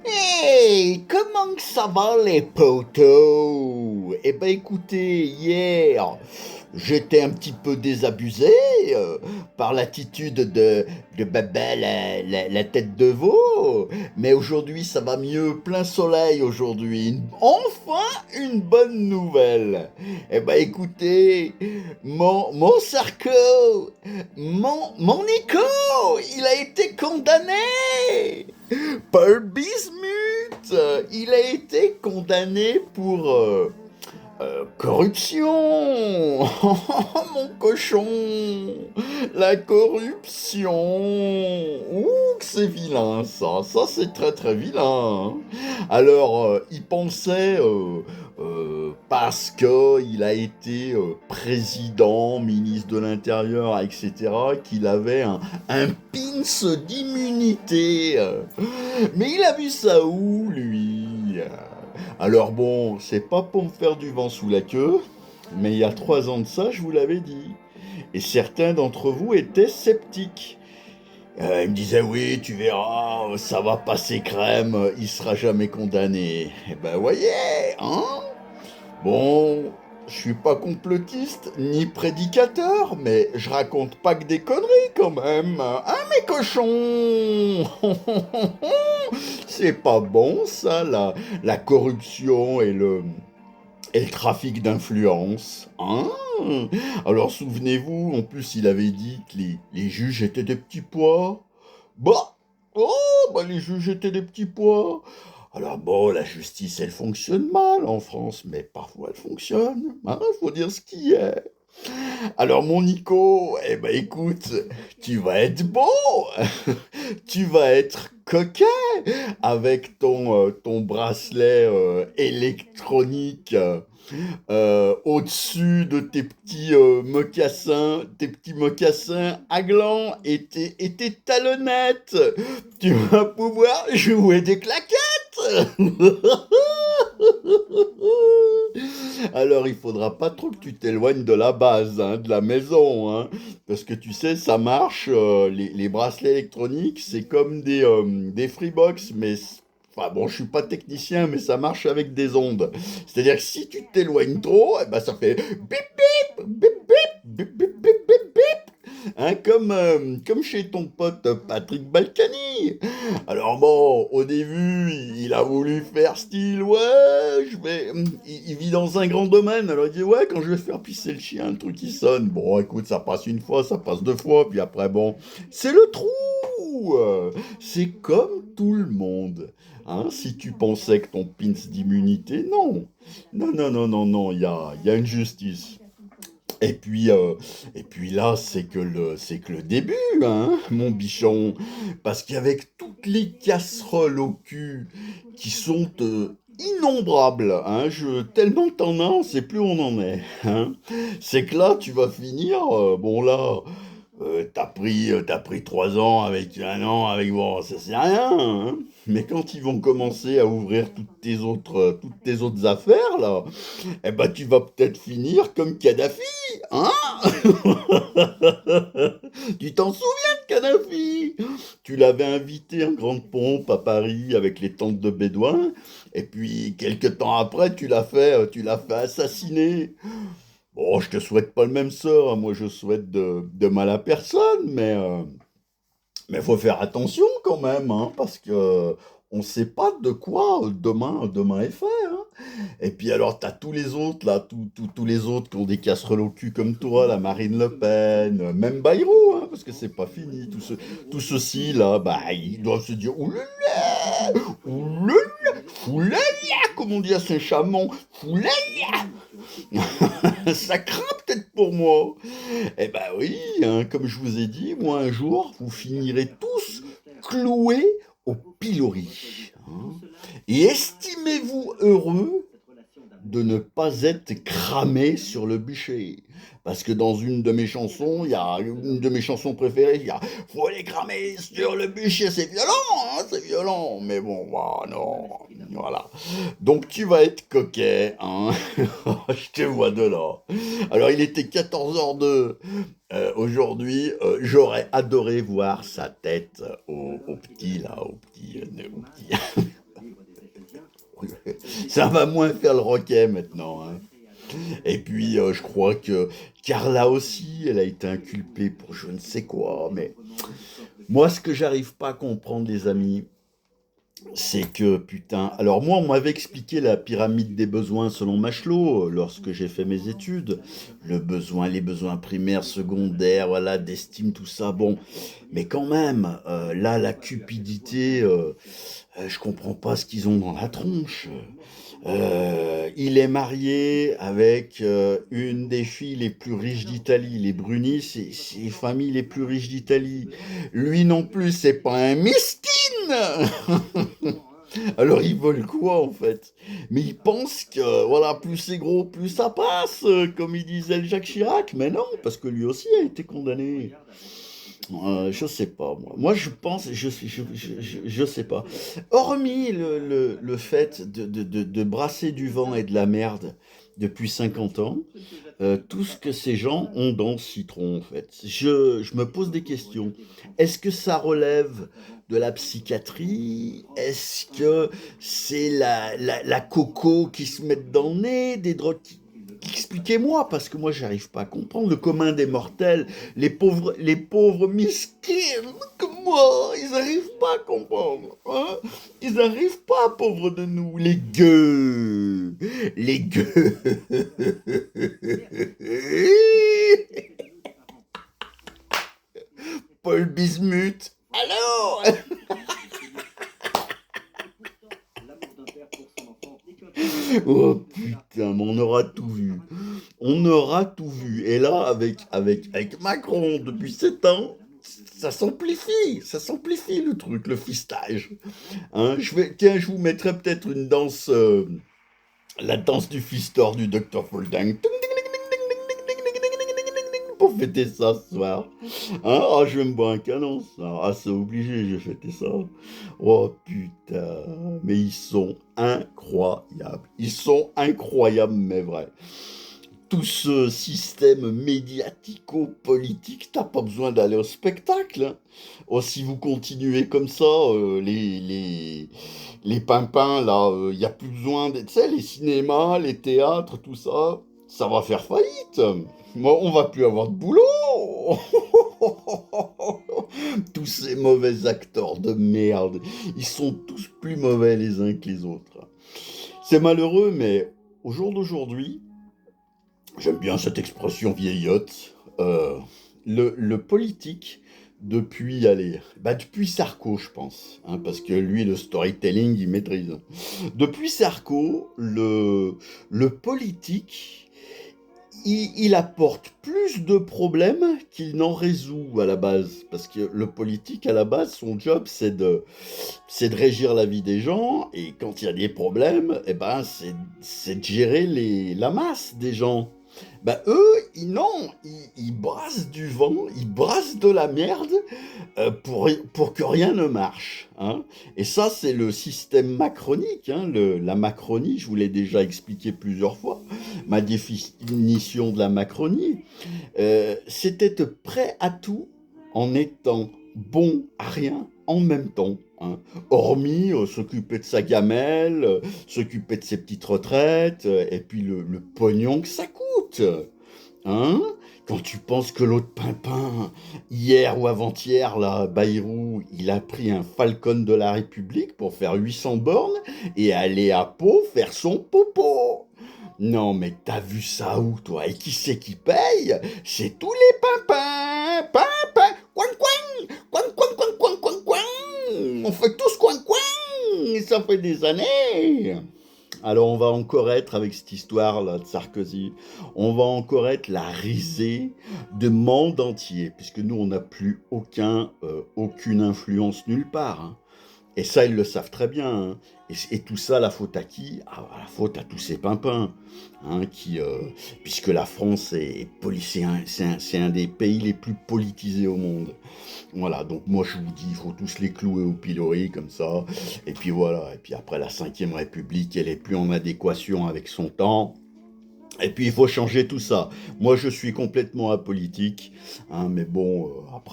Hey, comment que ça va les potos? Eh ben écoutez, hier, j'étais un petit peu désabusé euh, par l'attitude de Baba la tête de veau, mais aujourd'hui ça va mieux, plein soleil aujourd'hui. Enfin une bonne nouvelle. Eh ben écoutez, mon Sarko, mon Nico, il a été condamné! Paul Bismuth, il a été condamné pour corruption. Mon cochon, la corruption. Ouh, que c'est vilain ça. Ça c'est très très vilain. Alors, il pensait parce que il a été président, ministre de l'Intérieur, etc., qu'il avait un pins d'immunité. Mais il a vu ça où, lui? Alors bon, c'est pas pour me faire du vent sous la queue, mais il y a 3 ans de ça, je vous l'avais dit. Et certains d'entre vous étaient sceptiques. Ils me disaient, oui, tu verras, ça va passer crème, il sera jamais condamné. Eh ben voyez, hein? Bon, je suis pas complotiste ni prédicateur, mais je raconte pas que des conneries quand même. Hein, mes cochons? C'est pas bon ça, la corruption et le trafic d'influence. Hein? Alors souvenez-vous, en plus il avait dit que les juges étaient des petits pois. Bah, les juges étaient des petits pois. Alors bon, la justice, elle fonctionne mal en France, mais parfois elle fonctionne. Hein, faut dire ce qui est. Alors mon Nico, eh ben écoute, tu vas être beau, tu vas être coquet avec ton bracelet électronique au-dessus de tes petits mocassins à gland et tes talonnettes. Tu vas pouvoir jouer des claquettes. Alors il faudra pas trop que tu t'éloignes de la base, hein, de la maison, hein, parce que tu sais, ça marche, les bracelets électroniques, c'est comme des Freebox, mais enfin bon, je suis pas technicien, mais ça marche avec des ondes. C'est-à-dire que si tu t'éloignes trop, eh ben ça fait bip bip, bip bip, bip bip bip bip bip, hein, comme chez ton pote Patrick Balkany. Alors bon, au début, il a voulu faire style, ouais, il vit dans un grand domaine, alors il dit, ouais, quand je vais faire pisser le chien, un truc qui sonne. Bon, écoute, ça passe une fois, ça passe 2 fois, puis après, bon, c'est le trou. C'est comme tout le monde. Hein, si tu pensais que ton pins d'immunité, non. Non, non, non, non, non, il y a une justice. Et puis là, c'est que le début, hein, mon bichon. Parce qu'avec toutes les casseroles au cul qui sont innombrables, hein, tellement t'en as, on sait plus où on en est. Hein, c'est que là, tu vas finir, bon là, t'as pris 3 ans avec un an, avec bon, ça c'est rien. Hein, mais quand ils vont commencer à ouvrir toutes tes autres affaires, là, eh ben tu vas peut-être finir comme Kadhafi, hein? Tu t'en souviens de Kadhafi? Tu l'avais invité en grande pompe à Paris avec les tentes de Bédouins, et puis quelques temps après, tu l'as fait assassiner. Bon, je te souhaite pas le même sort, hein. Moi je souhaite de mal à personne, mais faut faire attention quand même, hein, parce que on sait pas de quoi demain est fait, hein. Et puis alors, t'as tous les autres, là, tous les autres qui ont des casseroles au cul comme toi, la Marine Le Pen, même Bayrou, hein, parce que c'est pas fini. Tous ceux-ci, là, bah, ils doivent se dire, oulala, oulala, oulala, comme on dit à Saint-Chamond, oulala, ça craint peut-être pour moi. Eh ben oui, hein, comme je vous ai dit, moi un jour, vous finirez tous cloués au pilori. Hein. Et estimez-vous heureux de ne pas être cramé sur le bûcher. Parce que dans une de mes chansons, il y a une de mes chansons préférées, il y a faut les cramer sur le bûcher, c'est violent, hein, c'est violent. Mais bon, bah, non, voilà. Donc tu vas être coquet, hein. Je te vois de là. Alors il était 14h02. Aujourd'hui, j'aurais adoré voir sa tête au petit, là, au petit. Ça va moins faire le roquet maintenant, hein. Et puis, je crois que Carla aussi, elle a été inculpée pour je ne sais quoi. Mais moi, ce que j'arrive pas à comprendre, les amis, c'est que, putain, alors moi, on m'avait expliqué la pyramide des besoins selon Maslow lorsque j'ai fait mes études. Le besoin, les besoins primaires, secondaires, voilà, d'estime, tout ça. Bon, mais quand même, là, la cupidité, je comprends pas ce qu'ils ont dans la tronche. Il est marié avec une des filles les plus riches d'Italie. Les Bruni, c'est les familles les plus riches d'Italie. Lui non plus, c'est pas un miskin. Alors ils veulent quoi en fait? Mais ils pensent que voilà, plus c'est gros, plus ça passe, comme il disait le Jacques Chirac. Mais non, parce que lui aussi a été condamné. Je sais pas, moi. Moi, je pense, je sais pas. Hormis le fait de brasser du vent et de la merde depuis 50 ans, tout ce que ces gens ont dans le citron, en fait. Je me pose des questions. Est-ce que ça relève de la psychiatrie? Est-ce que c'est la coco qui se met dans le nez, des drogues expliquez-moi, parce que moi, j'arrive pas à comprendre. Le commun des mortels, les pauvres misquins comme moi, ils n'arrivent pas à comprendre. Hein, ils n'arrivent pas, pauvres de nous, les gueux. Les gueux. Paul Bismuth. Alors oh putain, mais on aura tout vu. On aura tout vu. Et là, avec Macron, depuis 7 ans, ça s'amplifie le truc, le fistage. Hein, tiens, je vous mettrai peut-être une danse, la danse du fistor du Dr. Folding. Pour fêter ça ce soir. Hein, ah, je vais me boire un canon, ça. Ah, c'est obligé, j'ai fêté ça. Oh putain, mais ils sont incroyables. Ils sont incroyables, mais vrai. Tout ce système médiatico-politique, t'as pas besoin d'aller au spectacle, hein. Oh, si vous continuez comme ça, les pimpins, là, il n'y a plus besoin tu sais, les cinémas, les théâtres, tout ça, ça va faire faillite. Moi, on va plus avoir de boulot. Tous ces mauvais acteurs de merde, ils sont tous plus mauvais les uns que les autres. C'est malheureux, mais au jour d'aujourd'hui, j'aime bien cette expression vieillotte. Le politique, depuis, allez, bah depuis Sarko, je pense, hein, parce que lui, le storytelling, il maîtrise. Depuis Sarko, le politique, il apporte plus de problèmes qu'il n'en résout à la base. Parce que le politique, à la base, son job, c'est de régir la vie des gens. Et quand il y a des problèmes, eh ben, c'est de gérer la masse des gens. Ben, eux, non, ils brassent du vent, ils brassent de la merde pour que rien ne marche. Hein. Et ça, c'est le système macronique. Hein, la Macronie, je vous l'ai déjà expliqué plusieurs fois, ma définition de la Macronie. C'était être prêt à tout en étant bon à rien en même temps. Hein. Hormis s'occuper de sa gamelle, s'occuper de ses petites retraites, et puis le pognon que ça coûte. Hein? Quand tu penses que l'autre pimpin, hier ou avant-hier, là, Bayrou, il a pris un Falcon de la République pour faire 800 bornes et aller à Pau faire son popo. Non, mais t'as vu ça où, toi? Et qui c'est qui paye? C'est tous les pimpins! Pimpins! Coin, coin! Coin, coin, coin, coin, coin, coin! On fait tous coin, coin! Ça fait des années! Alors on va encore être avec cette histoire-là de Sarkozy, on va encore être la risée du monde entier, puisque nous on n'a plus aucune influence nulle part. Hein. Et ça, ils le savent très bien, hein. Et tout ça, la faute à qui? Ah, la faute à tous ces pimpins, hein, puisque la France c'est un des pays les plus politisés au monde. Voilà, donc moi je vous dis, il faut tous les clouer au pilori comme ça. Et puis voilà, et puis après la Cinquième République, elle est plus en adéquation avec son temps. Et puis il faut changer tout ça. Moi je suis complètement apolitique, hein, mais bon, après.